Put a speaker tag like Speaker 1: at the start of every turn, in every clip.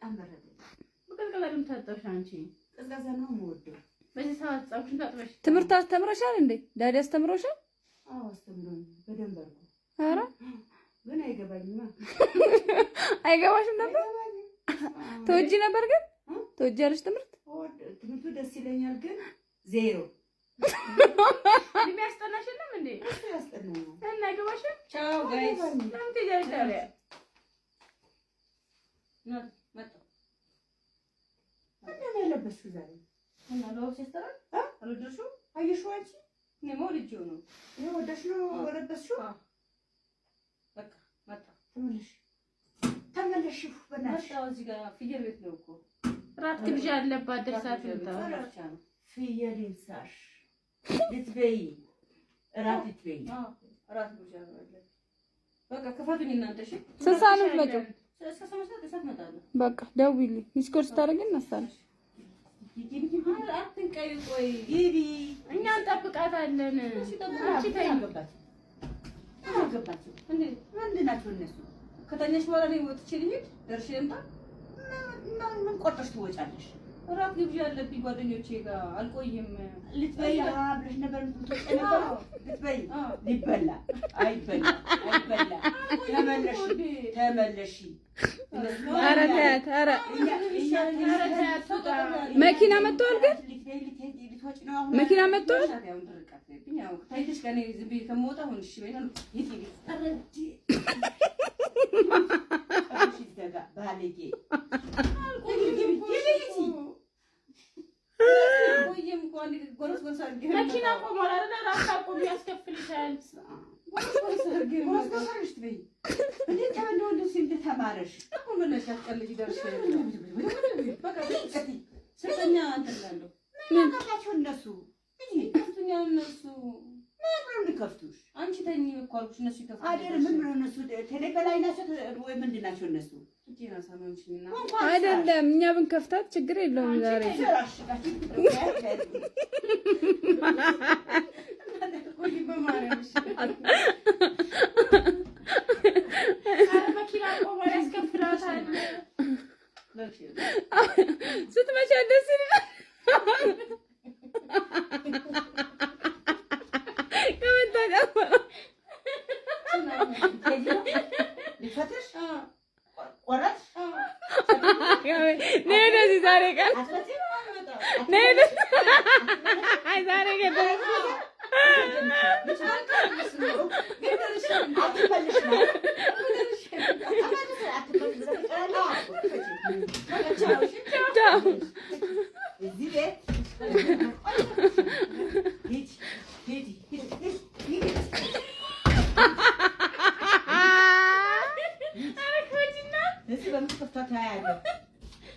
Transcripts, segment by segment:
Speaker 1: በጣም በረደ።
Speaker 2: በቀዝቀዛም ታጠብሽ አንቺ?
Speaker 1: ቀዝቃዛ ነው የምወደው።
Speaker 2: በዚህ ሰዓት ፀጉርሽን ታጥበሽ
Speaker 3: ትምህርት አስተምረሻል እንዴ? ዳዲ አስተምሮሻል?
Speaker 1: አዎ አስተምሮኝ በደንብ አድርጎ።
Speaker 3: ኧረ
Speaker 1: ግን አይገባኝማ።
Speaker 3: አይገባሽም ነበር? ተወጂ ነበር ግን? ተወጂያለሽ ትምህርት?
Speaker 1: ትምህርቱ ደስ ይለኛል ግን ዜሮ
Speaker 2: የሚያስጠናሽ የለም እንዴ?
Speaker 1: እሱ ያስጠናኛል።
Speaker 2: እና አይገባሽም?
Speaker 1: ቻው ጋይስ።
Speaker 2: ለምን ትሄጃለሽ ታዲያ?
Speaker 1: መጣሁ። ምንድን ነው የለበስሽው ዛሬ?
Speaker 2: እና ለውስ ይስተራል? አልወደድሽውም?
Speaker 1: አየሽው አንቺ?
Speaker 2: እኔማ ወድጄው ነው።
Speaker 1: ይሄ ወደሽ ነው የለበስሽው?
Speaker 2: በቃ መጣሁ።
Speaker 1: ተመለሽ በእናትሽ።
Speaker 2: መጣሁ። እዚህ ጋር ፍየል ቤት ነው እኮ እራት ግብዣ አለባት። ደርሳት ነው
Speaker 1: ፍየል ይንሳሽ ልትበይ እራት ልትበይ።
Speaker 2: እራት ግብዣ ነው አለ። በቃ ክፈቱኝ እናንተ። እሺ
Speaker 3: ስንት ሰዓት ነው የምትመጪው?
Speaker 2: እስከ 8 ሰዓት እሳት እመጣለሁ።
Speaker 3: በቃ ደውዪልኝ። ሚስ ኮል ስታደርጊ እናሳለሽ።
Speaker 2: አትንቀይ። ቆይ
Speaker 1: ግቢ፣
Speaker 2: እኛ እንጠብቃታለን። አንቺ ተይ።
Speaker 1: አልገባችም እንዴ? ምንድን ናቸው እነሱ?
Speaker 2: ከተኛሽ በኋላ ነው ወጥቼ ልሂድ ደርሼ ልምጣ።
Speaker 1: ምን ቆርጠሽ ትወጫለሽ?
Speaker 2: እራት ግብዣ አለብኝ ጓደኞቼ ጋር አልቆይም።
Speaker 1: ልትበይ ብለሽ ነበር የምትወጪው? ልትበይ ሊበላ አይበላ አይበላ። ተመለሺ።
Speaker 3: ኧረ ተያት። ኧረ መኪና መጥቷል ግን መኪና መጥቷል።
Speaker 2: ታይተሽ ከእኔ ዝም ብዬሽ ከምወጣ አሁን እሺ በይና
Speaker 1: ባለጌ
Speaker 2: መኪና ቆሟል አይደል? እራሱ አቁሞ ያስከፍልሻል።
Speaker 1: ተማረሽ
Speaker 2: ቀልጅ ደርሼ በቃ ስተኛ እንትን እላለሁ።
Speaker 1: ምን አላቸው እነሱ?
Speaker 2: ይከፍቱኛል እነሱ።
Speaker 1: ምን ብለው ሊከፍቱሽ?
Speaker 2: አንቺ ተኝ እኮ አልኩሽ። እነሱ ይከፍቱኛል
Speaker 1: አይደለም። ምን ብለው እነሱ ቴሌ በላይ ናቸው ወይ ምንድን ናቸው እነሱ?
Speaker 3: አይደለም እኛ ብንከፍታት ችግር የለውም። ዛሬ ስትመጪ ደስ ይላል። ዛሬ ቀን ዛሬ ቀን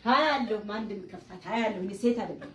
Speaker 1: ሀያለሁ ማን እንደሚከፍታት ሀያለሁ። እኔ ሴት አይደለም።